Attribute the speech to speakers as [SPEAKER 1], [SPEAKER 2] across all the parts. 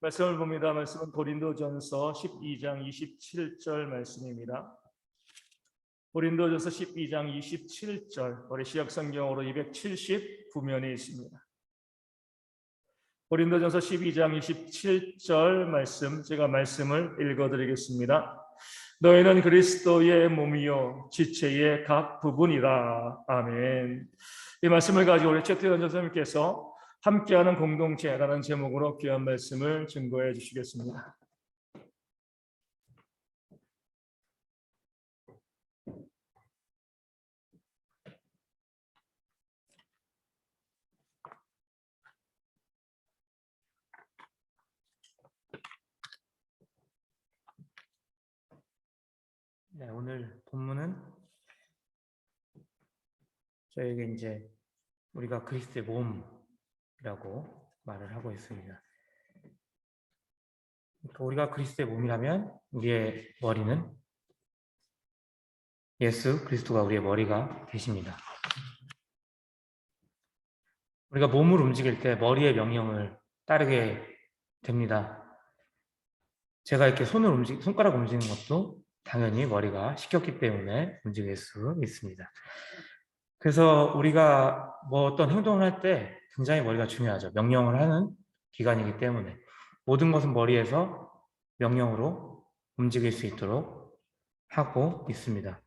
[SPEAKER 1] 말씀을 봅니다. 말씀은 고린도전서 12장 27절 말씀입니다. 고린도전서 12장 27절, 우리 시약성경으로 279면에 있습니다. 고린도전서 12장 27절 말씀, 제가 말씀을 읽어드리겠습니다. 너희는 그리스도의 몸이요 지체의 각 부분이라. 아멘. 이 말씀을 가지고 우리 최태원 전사님께서 함께하는 공동체라는 제목으로 귀한 말씀을 증거해 주시겠습니다. 네, 오늘 본문은 저에게 이제 우리가 그리스도의 몸이라고 말을 하고 있습니다. 그러니까 우리가 그리스도의 몸이라면 우리의 머리는 예수 그리스도가 우리의 머리가 되십니다. 우리가 몸을 움직일 때 머리의 명령을 따르게 됩니다. 제가 이렇게 손가락 움직이는 것도 당연히 머리가 시켰기 때문에 움직일 수 있습니다. 그래서 우리가 어떤 행동을 할 때 굉장히 머리가 중요하죠. 명령을 하는 기관이기 때문에 모든 것은 머리에서 명령으로 움직일 수 있도록 하고 있습니다.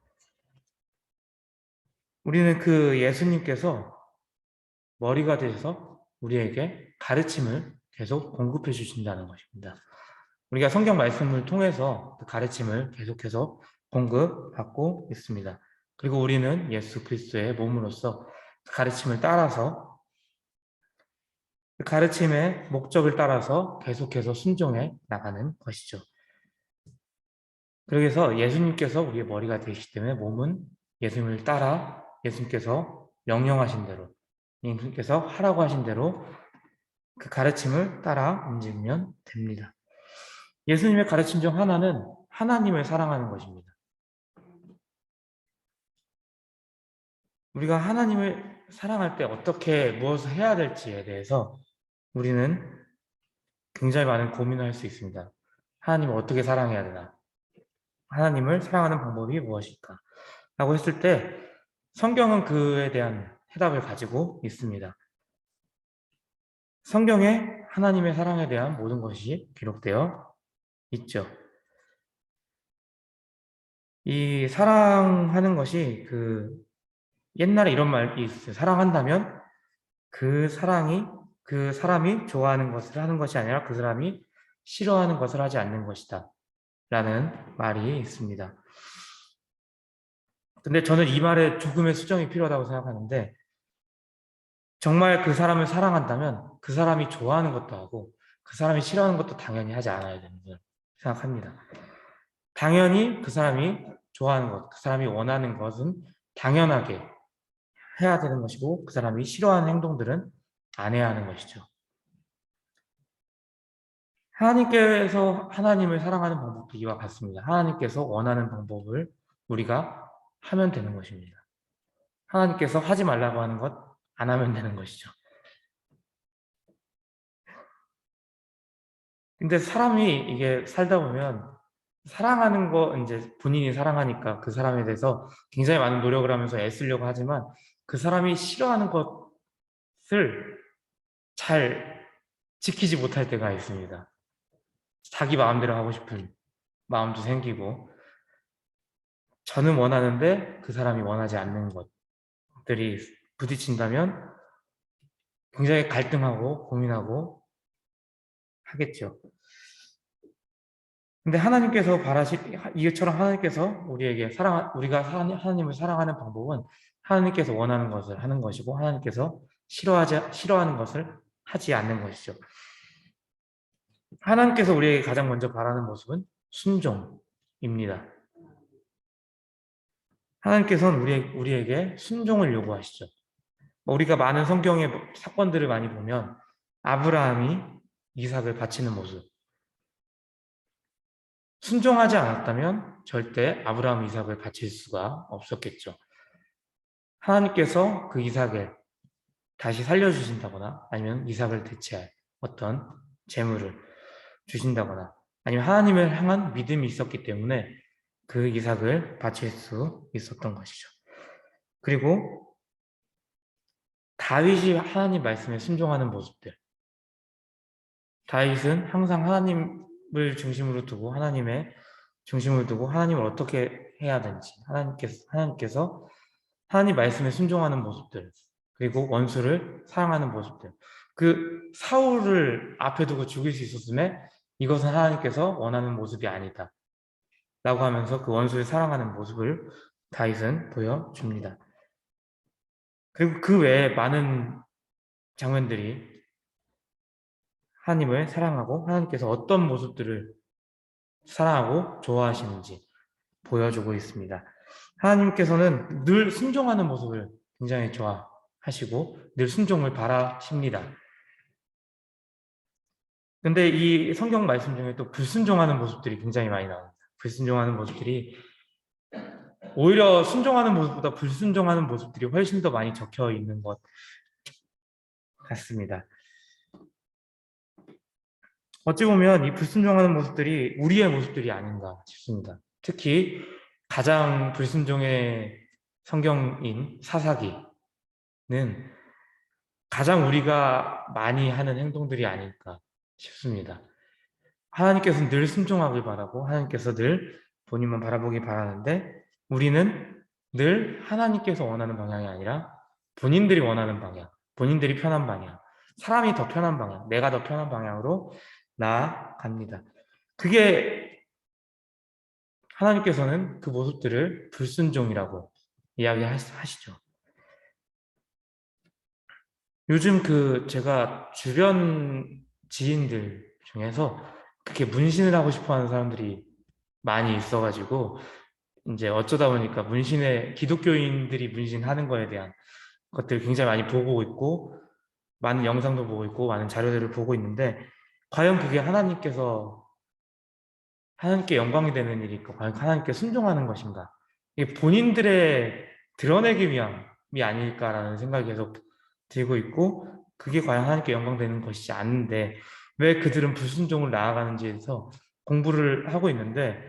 [SPEAKER 1] 우리는 그 예수님께서 머리가 되셔서 우리에게 가르침을 계속 공급해 주신다는 것입니다. 우리가 성경 말씀을 통해서 그 가르침을 계속해서 공급받고 있습니다. 그리고 우리는 예수 그리스도의 몸으로서 그 가르침을 따라서 그 가르침의 목적을 따라서 계속해서 순종해 나가는 것이죠. 그래서 예수님께서 우리의 머리가 되시기 때문에 몸은 예수님을 따라 예수님께서 명령하신 대로, 예수님께서 하라고 하신 대로 그 가르침을 따라 움직이면 됩니다. 예수님의 가르침 중 하나는 하나님을 사랑하는 것입니다. 우리가 하나님을 사랑할 때 어떻게 무엇을 해야 될지에 대해서 우리는 굉장히 많은 고민을 할 수 있습니다. 하나님을 어떻게 사랑해야 되나? 하나님을 사랑하는 방법이 무엇일까? 라고 했을 때 성경은 그에 대한 해답을 가지고 있습니다. 성경에 하나님의 사랑에 대한 모든 것이 기록되어 있죠. 이 사랑하는 것이 옛날에 이런 말이 있어요. 사랑한다면 그 사람이 좋아하는 것을 하는 것이 아니라 그 사람이 싫어하는 것을 하지 않는 것이다. 라는 말이 있습니다. 근데 저는 이 말에 조금의 수정이 필요하다고 생각하는데, 정말 그 사람을 사랑한다면 그 사람이 좋아하는 것도 하고 그 사람이 싫어하는 것도 당연히 하지 않아야 된다고 생각합니다. 당연히 그 사람이 좋아하는 것, 그 사람이 원하는 것은 당연하게 해야 되는 것이고 그 사람이 싫어하는 행동들은 안 해야 하는 것이죠. 하나님께서 하나님을 사랑하는 방법도 이와 같습니다. 하나님께서 원하는 방법을 우리가 하면 되는 것입니다. 하나님께서 하지 말라고 하는 것 안 하면 되는 것이죠. 근데 사람이 이게 살다 보면 사랑하는 거 이제 본인이 사랑하니까 그 사람에 대해서 굉장히 많은 노력을 하면서 애쓰려고 하지만 그 사람이 싫어하는 것을 잘 지키지 못할 때가 있습니다. 자기 마음대로 하고 싶은 마음도 생기고 저는 원하는데 그 사람이 원하지 않는 것들이 부딪힌다면 굉장히 갈등하고 고민하고 하겠죠. 근데 하나님께서 이것처럼 하나님께서 우리에게 우리가 하나님을 사랑하는 방법은 하나님께서 원하는 것을 하는 것이고 하나님께서 싫어하는 것을 하지 않는 것이죠. 하나님께서 우리에게 가장 먼저 바라는 모습은 순종입니다. 하나님께서는 우리에게 순종을 요구하시죠. 우리가 많은 성경의 사건들을 많이 보면 아브라함이 이삭을 바치는 모습, 순종하지 않았다면 절대 아브라함 이삭을 바칠 수가 없었겠죠. 하나님께서 그 이삭을 다시 살려주신다거나 아니면 이삭을 대체할 어떤 재물을 주신다거나 아니면 하나님을 향한 믿음이 있었기 때문에 그 이삭을 바칠 수 있었던 것이죠. 그리고 다윗이 하나님 말씀에 순종하는 모습들. 다윗은 항상 하나님을 중심으로 두고 하나님의 중심을 두고 하나님을 어떻게 해야 되는지 하나님께서 하나님 말씀에 순종하는 모습들, 그리고 원수를 사랑하는 모습들. 그 사울을 앞에 두고 죽일 수 있었음에 이것은 하나님께서 원하는 모습이 아니다 라고 하면서 그 원수를 사랑하는 모습을 다윗은 보여줍니다. 그리고 그 외에 많은 장면들이 하나님을 사랑하고 하나님께서 어떤 모습들을 사랑하고 좋아하시는지 보여주고 있습니다. 하나님께서는 늘 순종하는 모습을 굉장히 좋아하시고 늘 순종을 바라십니다. 근데 이 성경 말씀 중에 또 불순종하는 모습들이 굉장히 많이 나옵니다. 불순종하는 모습들이 오히려 순종하는 모습보다 불순종하는 모습들이 훨씬 더 많이 적혀 있는 것 같습니다. 어찌 보면 이 불순종하는 모습들이 우리의 모습들이 아닌가 싶습니다. 특히 가장 불순종의 성경인 사사기는 가장 우리가 많이 하는 행동들이 아닐까 싶습니다. 하나님께서는 늘 순종하길 바라고 하나님께서 늘 본인만 바라보길 바라는데 우리는 늘 하나님께서 원하는 방향이 아니라 본인들이 원하는 방향, 본인들이 편한 방향, 사람이 더 편한 방향, 내가 더 편한 방향으로 나아갑니다. 그게 하나님께서는 그 모습들을 불순종이라고 이야기하시죠. 요즘 제가 주변 지인들 중에서 그렇게 문신을 하고 싶어 하는 사람들이 많이 있어가지고 이제 어쩌다 보니까 기독교인들이 문신하는 거에 대한 것들을 굉장히 많이 보고 있고 많은 영상도 보고 있고 많은 자료들을 보고 있는데 과연 그게 하나님께 영광이 되는 일일까? 과연 하나님께 순종하는 것인가? 이게 본인들의 드러내기 위함이 아닐까라는 생각이 계속 들고 있고 그게 과연 하나님께 영광되는 것이지 않은데 왜 그들은 불순종을 나아가는지에서 공부를 하고 있는데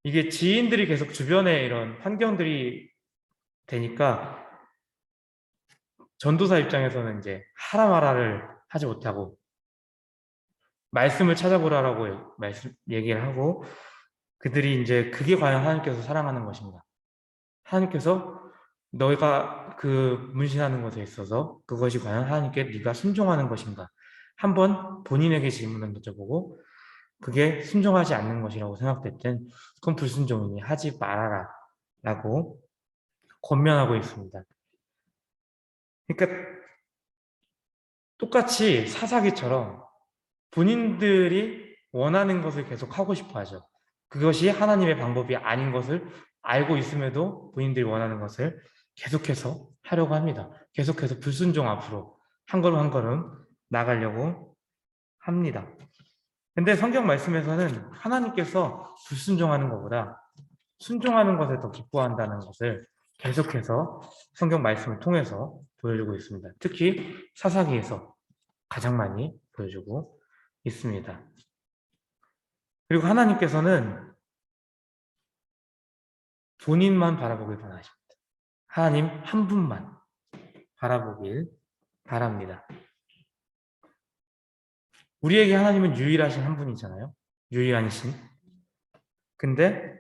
[SPEAKER 1] 이게 지인들이 계속 주변에 이런 환경들이 되니까 전도사 입장에서는 이제 하라 마라를 하지 못하고 말씀을 찾아보라라고 얘기를 하고 그들이 이제 그게 과연 하나님께서 사랑하는 것인가? 하나님께서 너희가 그 문신하는 것에 있어서 그것이 과연 하나님께 네가 순종하는 것인가? 한번 본인에게 질문을 던져보고 그게 순종하지 않는 것이라고 생각될 땐 그건 불순종이니 하지 말아라 라고 권면하고 있습니다. 그러니까 똑같이 사사기처럼 본인들이 원하는 것을 계속 하고 싶어 하죠. 그것이 하나님의 방법이 아닌 것을 알고 있음에도 본인들이 원하는 것을 계속해서 하려고 합니다. 계속해서 불순종 앞으로 한 걸음 한 걸음 나가려고 합니다. 근데 성경 말씀에서는 하나님께서 불순종하는 것보다 순종하는 것을 더 기뻐한다는 것을 계속해서 성경 말씀을 통해서 보여주고 있습니다. 특히 사사기에서 가장 많이 보여주고 있습니다. 그리고 하나님께서는 본인만 바라보길 바라십니다. 하나님 한 분만 바라보길 바랍니다. 우리에게 하나님은 유일하신 한 분이잖아요. 유일한 신. 근데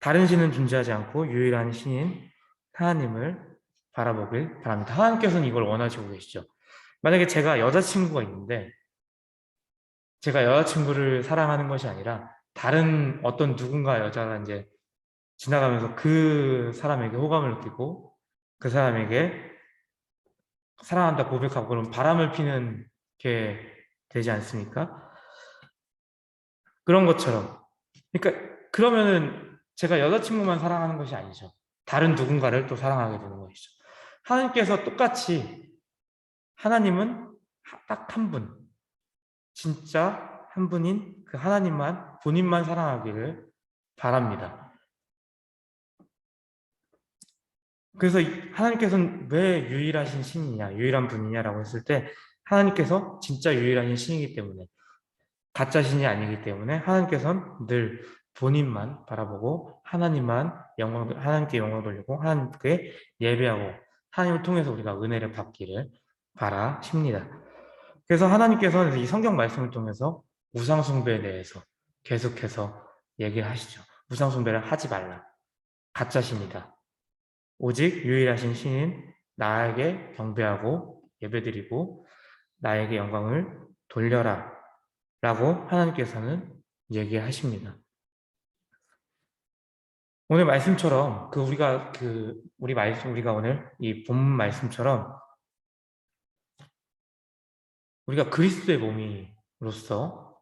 [SPEAKER 1] 다른 신은 존재하지 않고 유일한 신인 하나님을 바라보길 바랍니다. 하나님께서는 이걸 원하시고 계시죠. 만약에 제가 여자친구가 있는데 제가 여자친구를 사랑하는 것이 아니라 다른 어떤 누군가 여자가 이제 지나가면서 그 사람에게 호감을 느끼고 그 사람에게 사랑한다 고백하고 그럼 바람을 피는 게 되지 않습니까? 그런 것처럼 그러니까 그러면은 제가 여자친구만 사랑하는 것이 아니죠. 다른 누군가를 또 사랑하게 되는 것이죠. 하나님께서 똑같이 하나님은 딱 한 분, 진짜 한 분인 그 하나님만 본인만 사랑하기를 바랍니다. 그래서 하나님께서는 왜 유일하신 신이냐, 유일한 분이냐라고 했을 때 하나님께서 진짜 유일한 신이기 때문에 가짜신이 아니기 때문에 하나님께서는 늘 본인만 바라보고 하나님께 영광 돌리고 하나님께 예배하고 하나님을 통해서 우리가 은혜를 받기를 바라십니다. 그래서 하나님께서는 이 성경 말씀을 통해서 우상 숭배에 대해서 계속해서 얘기를 하시죠. 우상 숭배를 하지 말라. 가짜신이다. 오직 유일하신 신인 나에게 경배하고 예배드리고 나에게 영광을 돌려라 라고 하나님께서는 얘기하십니다. 오늘 말씀처럼 우리가 오늘 이 본문 말씀처럼 우리가 그리스도의 몸이로서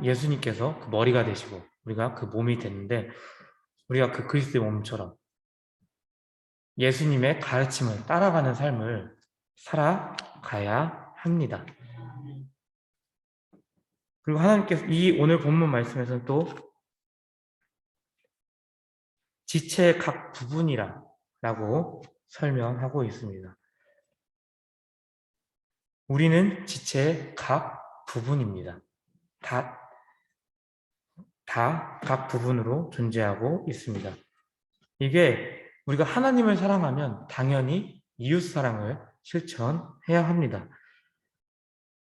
[SPEAKER 1] 예수님께서 그 머리가 되시고 우리가 그 몸이 됐는데 우리가 그 그리스도의 몸처럼 예수님의 가르침을 따라가는 삶을 살아가야 합니다. 그리고 하나님께서 이 오늘 본문 말씀에서는 또 지체의 각 부분이라고 설명하고 있습니다. 우리는 지체의 각 부분입니다. 다 각 부분으로 존재하고 있습니다. 이게 우리가 하나님을 사랑하면 당연히 이웃 사랑을 실천해야 합니다.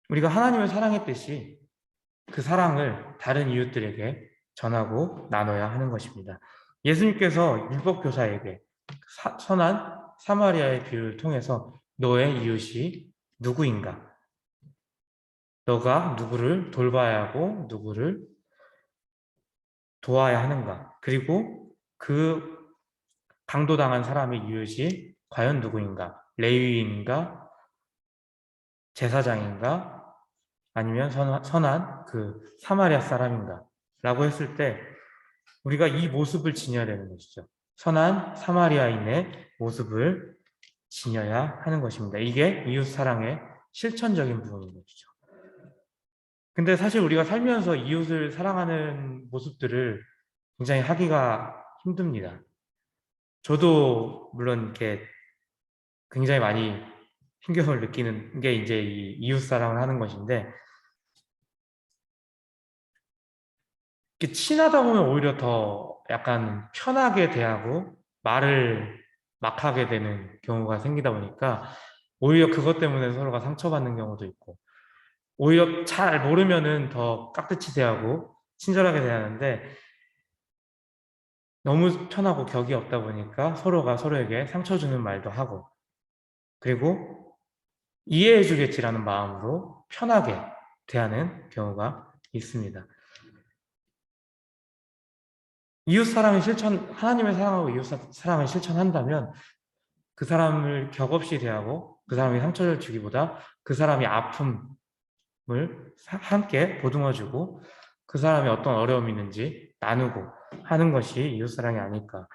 [SPEAKER 1] 우리가 하나님을 사랑했듯이 그 사랑을 다른 이웃들에게 전하고 나눠야 하는 것입니다. 예수님께서 율법교사에게 선한 사마리아의 비유를 통해서 너의 이웃이 누구인가? 너가 누구를 돌봐야 하고 누구를 도와야 하는가? 그리고 그 강도당한 사람의 이웃이 과연 누구인가? 레위인가? 제사장인가? 아니면 선한 그 사마리아 사람인가? 라고 했을 때 우리가 이 모습을 지녀야 되는 것이죠. 선한 사마리아인의 모습을 지녀야 하는 것입니다. 이게 이웃 사랑의 실천적인 부분인 것이죠. 근데 사실 우리가 살면서 이웃을 사랑하는 모습들을 굉장히 하기가 힘듭니다. 저도 물론 이렇게 굉장히 많이 힘겨움을 느끼는 게 이제 이 이웃 사랑을 하는 것인데 이렇게 친하다 보면 오히려 더 약간 편하게 대하고 말을 막 하게 되는 경우가 생기다 보니까 오히려 그것 때문에 서로가 상처받는 경우도 있고 오히려 잘 모르면은 더 깍듯이 대하고 친절하게 대하는데 너무 편하고 격이 없다 보니까 서로가 서로에게 상처 주는 말도 하고 그리고 이해해 주겠지라는 마음으로 편하게 대하는 경우가 있습니다. 하나님을 사랑하고 이웃 사랑을 실천한다면 그 사람을 격없이 대하고 그 사람이 상처를 주기보다 그 사람이 아픔을 함께 보듬어주고 그 사람이 어떤 어려움이 있는지 나누고 하는 것이 이웃사랑이 아닐까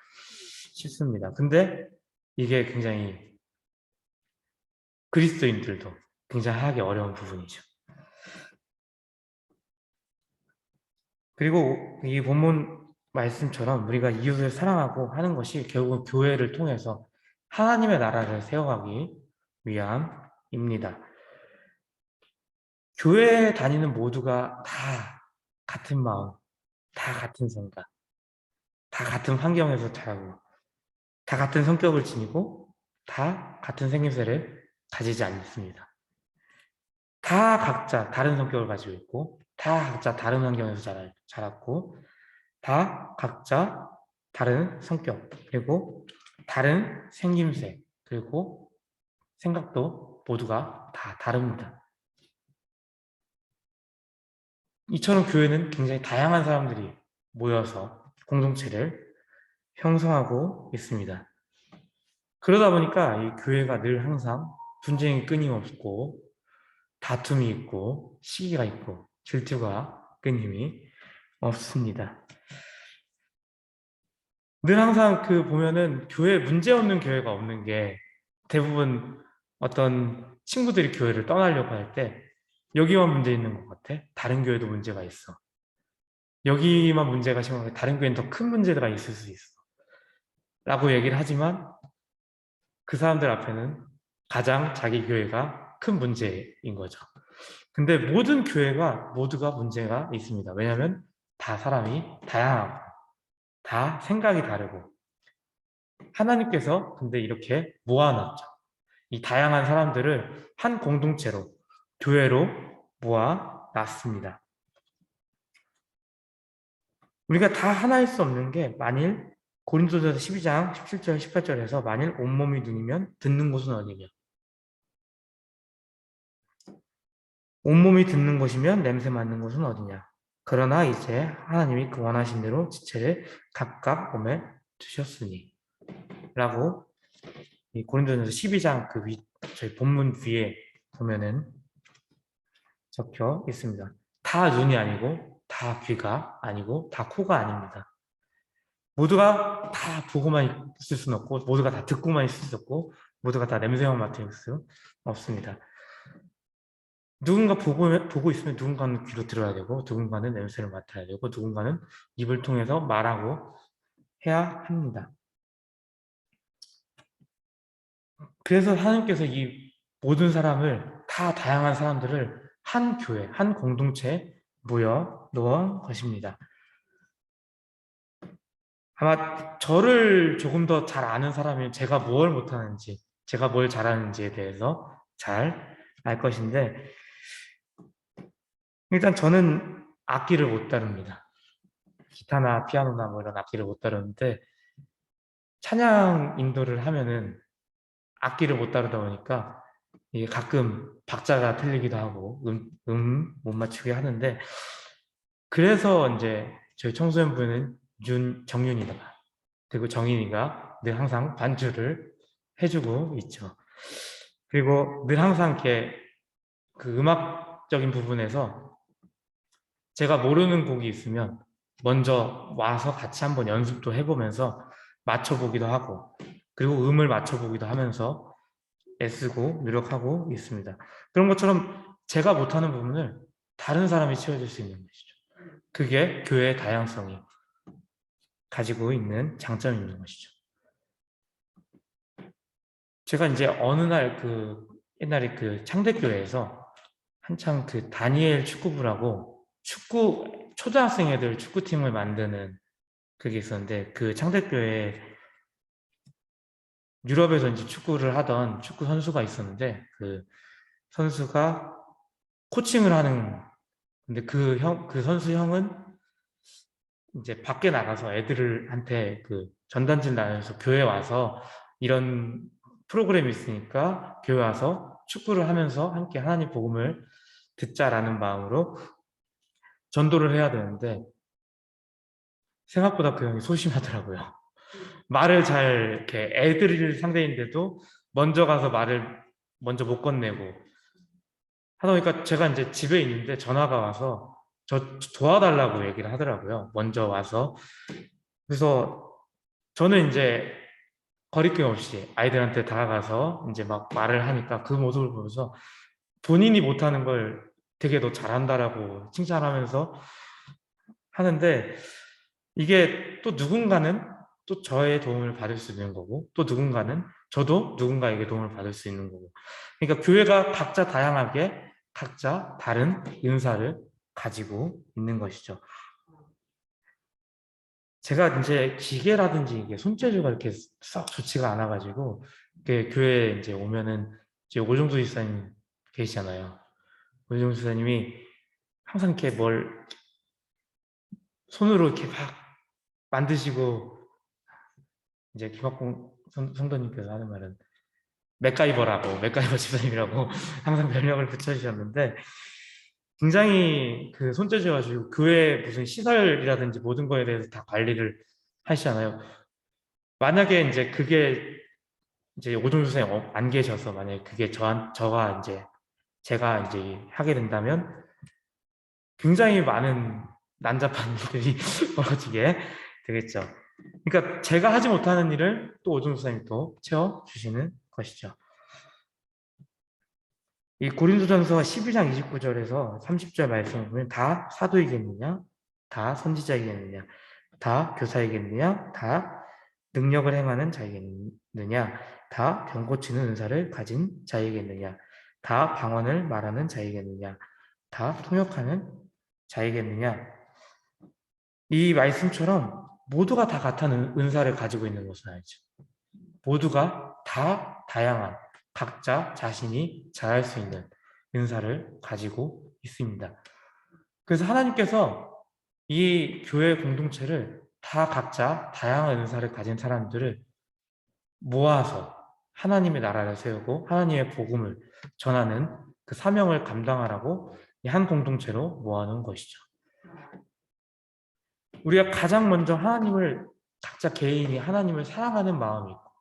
[SPEAKER 1] 싶습니다. 근데 이게 굉장히 그리스도인들도 굉장히 하기 어려운 부분이죠. 그리고 이 본문 말씀처럼 우리가 이웃을 사랑하고 하는 것이 결국 교회를 통해서 하나님의 나라를 세워가기 위함입니다. 교회에 다니는 모두가 다 같은 마음, 다 같은 생각, 다 같은 환경에서 자라고, 다 같은 성격을 지니고, 다 같은 생김새를 가지지 않습니다. 다 각자 다른 성격을 가지고 있고, 다 각자 다른 환경에서 자랐고, 다 각자 다른 성격, 그리고 다른 생김새, 그리고 생각도 모두가 다 다릅니다. 이처럼 교회는 굉장히 다양한 사람들이 모여서 공동체를 형성하고 있습니다. 그러다 보니까 이 교회가 늘 항상 분쟁이 끊임없고 다툼이 있고 시기가 있고 질투가 끊임이 없습니다. 늘 항상 보면은 교회에 문제 없는 교회가 없는 게 대부분 어떤 친구들이 교회를 떠나려고 할 때 여기만 문제 있는 것 같아? 다른 교회도 문제가 있어. 여기만 문제가 심하게 다른 교회는 더 큰 문제가 있을 수 있어. 라고 얘기를 하지만 그 사람들 앞에는 가장 자기 교회가 큰 문제인 거죠. 근데 모든 교회가 모두가 문제가 있습니다. 왜냐하면 다 사람이 다양하고 다 생각이 다르고 하나님께서 근데 이렇게 모아놨죠. 이 다양한 사람들을 한 공동체로 교회로 모아놨습니다. 우리가 다 하나일 수 없는 게 만일 고린도전서 12장 17절 18절에서 만일 온몸이 눈이면 듣는 곳은 어디냐? 온몸이 듣는 곳이면 냄새 맡는 곳은 어디냐? 그러나 이제 하나님이 그 원하신 대로 지체를 각각 몸에 두셨으니 라고 이 고린도전서 12장 그 저희 본문 위에 보면은 적혀 있습니다. 다 눈이 아니고 다 귀가 아니고 다 코가 아닙니다. 모두가 다 보고만 있을 수는 없고 모두가 다 듣고만 있을 수 없고 모두가 다 냄새만 맡을 수 없습니다. 누군가 보고 있으면 누군가는 귀로 들어야 되고 누군가는 냄새를 맡아야 되고 누군가는 입을 통해서 말하고 해야 합니다. 그래서 하나님께서 이 모든 사람을 다 다양한 사람들을 한 교회, 한 공동체에 모여 놓은 것입니다. 아마 저를 조금 더 잘 아는 사람이면 제가 뭘 못하는지, 제가 뭘 잘하는지에 대해서 잘 알 것인데 일단 저는 악기를 못 다룹니다. 기타나 피아노나 뭐 이런 악기를 못 다루는데 찬양 인도를 하면은 악기를 못 다루다 보니까 이게 가끔 박자가 틀리기도 하고 못 맞추게 하는데 그래서 이제 저희 청소년부는 정윤이다 그리고 정인이가 늘 항상 반주를 해주고 있죠. 그리고 늘 항상 이렇게 그 음악적인 부분에서 제가 모르는 곡이 있으면 먼저 와서 같이 한번 연습도 해보면서 맞춰보기도 하고 그리고 음을 맞춰보기도 하면서 애쓰고 노력하고 있습니다. 그런 것처럼 제가 못하는 부분을 다른 사람이 채워줄 수 있는 것이죠. 그게 교회의 다양성이 가지고 있는 장점이 있는 것이죠. 제가 이제 어느 날 옛날에 그 창대교회에서 한창 그 다니엘 축구부라고 초등학생 애들 축구팀을 만드는 그게 있었는데 그 창대교회에 유럽에서 이제 축구를 하던 축구 선수가 있었는데 그 선수가 코칭을 하는 근데 그 선수 형은 이제 밖에 나가서 애들한테 그 전단지를 나눠서 교회 와서 이런 프로그램이 있으니까 교회 와서 축구를 하면서 함께 하나님 복음을 듣자라는 마음으로 전도를 해야 되는데 생각보다 그 형이 소심하더라고요. 말을 잘 이렇게 애들 상대인데도 먼저 가서 말을 먼저 못 건네고 하다 보니까 제가 이제 집에 있는데 전화가 와서 저 도와달라고 얘기를 하더라고요. 먼저 와서. 그래서 저는 이제 거리낌 없이 아이들한테 다가가서 이제 막 말을 하니까 그 모습을 보면서 본인이 못하는 걸 되게 너 잘한다라고 칭찬하면서 하는데 이게 또 누군가는 또 저의 도움을 받을 수 있는 거고 또 누군가는 저도 누군가에게 도움을 받을 수 있는 거고 그러니까 교회가 각자 다양하게 각자 다른 은사를 가지고 있는 것이죠. 제가 이제 기계라든지 이게 손재주가 이렇게 썩 좋지가 않아가지고 교회에 이제 오면은 이제 오종수 집사님 계시잖아요. 오종수 집사님이 항상 이렇게 뭘 손으로 이렇게 막 만드시고 이제 김학봉 성도님께서 하는 말은 맥가이버 집사님이라고 항상 별명을 붙여주셨는데 굉장히 그 손재주 가지고 교회 무슨 시설이라든지 모든 거에 대해서 다 관리를 하시잖아요. 만약에 이제 그게 이제 오종수 선생님 안 계셔서 만약에 그게 저가 이제 제가 이제 하게 된다면 굉장히 많은 난잡한 일들이 벌어지게 되겠죠. 그러니까 제가 하지 못하는 일을 또 오종수 선생님이 또 채워주시는 것이죠. 이 고린도전서 12장 29절에서 30절 말씀을 보면 다 사도이겠느냐? 다 선지자이겠느냐? 다 교사이겠느냐? 다 능력을 행하는 자이겠느냐? 다 병 고치는 은사를 가진 자이겠느냐? 다 방언을 말하는 자이겠느냐? 다 통역하는 자이겠느냐? 이 말씀처럼 모두가 다 같은 은사를 가지고 있는 것은 아니죠. 모두가 다 다양한 각자 자신이 잘할 수 있는 은사를 가지고 있습니다. 그래서 하나님께서 이 교회 공동체를 다 각자 다양한 은사를 가진 사람들을 모아서 하나님의 나라를 세우고 하나님의 복음을 전하는 그 사명을 감당하라고 한 공동체로 모아놓은 것이죠. 우리가 가장 먼저 각자 개인이 하나님을 사랑하는 마음이 있고,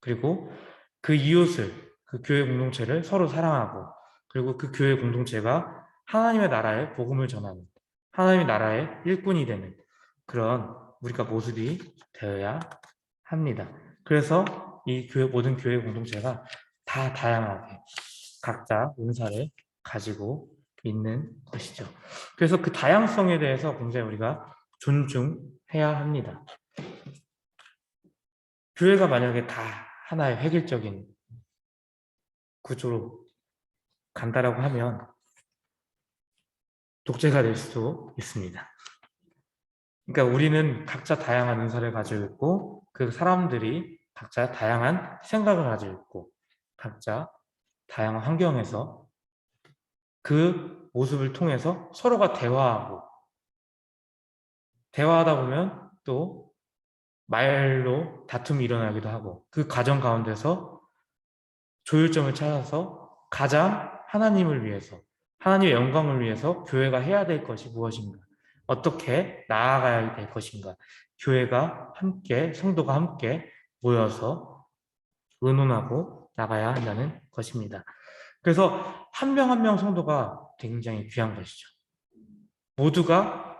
[SPEAKER 1] 그리고 그 이웃을, 그 교회 공동체를 서로 사랑하고, 그리고 그 교회 공동체가 하나님의 나라의 복음을 전하는, 하나님의 나라의 일꾼이 되는 그런 우리가 모습이 되어야 합니다. 그래서 이 모든 교회 공동체가 다 다양하게 각자 은사를 가지고 있는 것이죠. 그래서 그 다양성에 대해서 굉장히 우리가 존중해야 합니다. 교회가 만약에 다 하나의 획일적인 구조로 간다라고 하면 독재가 될 수도 있습니다. 그러니까 우리는 각자 다양한 은사를 가지고 있고, 그 사람들이 각자 다양한 생각을 가지고 있고, 각자 다양한 환경에서 그 모습을 통해서 서로가 대화하다 보면 또 말로 다툼이 일어나기도 하고, 그 과정 가운데서 조율점을 찾아서 가장 하나님을 위해서, 하나님의 영광을 위해서 교회가 해야 될 것이 무엇인가, 어떻게 나아가야 될 것인가, 교회가 함께, 성도가 함께 모여서 의논하고 나가야 한다는 것입니다. 그래서 한 명 한 명 성도가 굉장히 귀한 것이죠. 모두가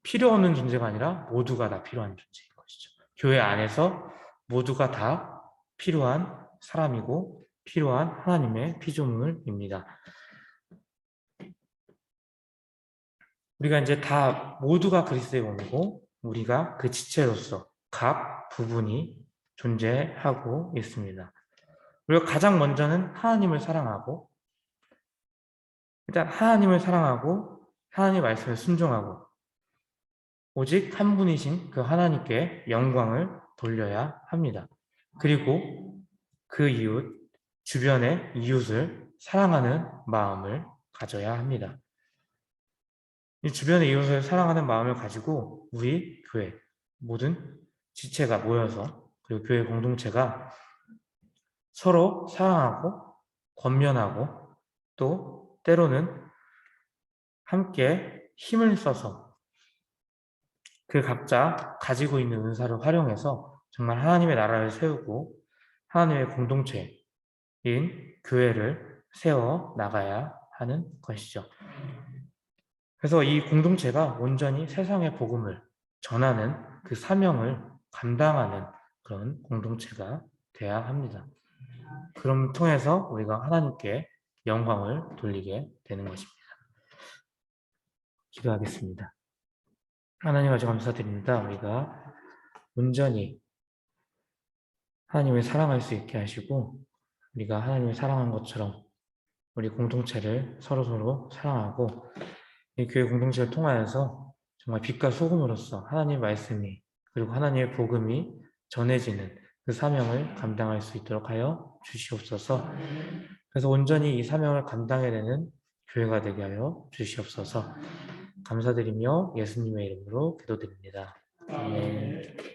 [SPEAKER 1] 필요 없는 존재가 아니라 모두가 다 필요한 존재인 것이죠. 교회 안에서 모두가 다 필요한 사람이고 필요한 하나님의 피조물입니다. 우리가 이제 다 모두가 그리스도의 몸이고 우리가 그 지체로서 각 부분이 존재하고 있습니다. 우리가 가장 먼저는 하나님을 사랑하고, 일단 하나님을 사랑하고 하나님의 말씀에 순종하고 오직 한 분이신 그 하나님께 영광을 돌려야 합니다. 그리고 그 이웃, 주변의 이웃을 사랑하는 마음을 가져야 합니다. 이 주변의 이웃을 사랑하는 마음을 가지고 우리 교회 모든 지체가 모여서, 그리고 교회 공동체가 서로 사랑하고 권면하고 또 때로는 함께 힘을 써서 그 각자 가지고 있는 은사를 활용해서 정말 하나님의 나라를 세우고 하나님의 공동체인 교회를 세워 나가야 하는 것이죠. 그래서 이 공동체가 온전히 세상의 복음을 전하는 그 사명을 감당하는 그런 공동체가 돼야 합니다. 그럼 통해서 우리가 하나님께 영광을 돌리게 되는 것입니다. 기도하겠습니다. 하나님 아주 감사드립니다. 우리가 온전히 하나님을 사랑할 수 있게 하시고, 우리가 하나님을 사랑한 것처럼 우리 공동체를 서로서로 사랑하고 이 교회 공동체를 통하여서 정말 빛과 소금으로서 하나님의 말씀이, 그리고 하나님의 복음이 전해지는 그 사명을 감당할 수 있도록 하여 주시옵소서. 그래서 온전히 이 사명을 감당해내는 교회가 되게 하여 주시옵소서. 감사드리며 예수님의 이름으로 기도드립니다. 아멘.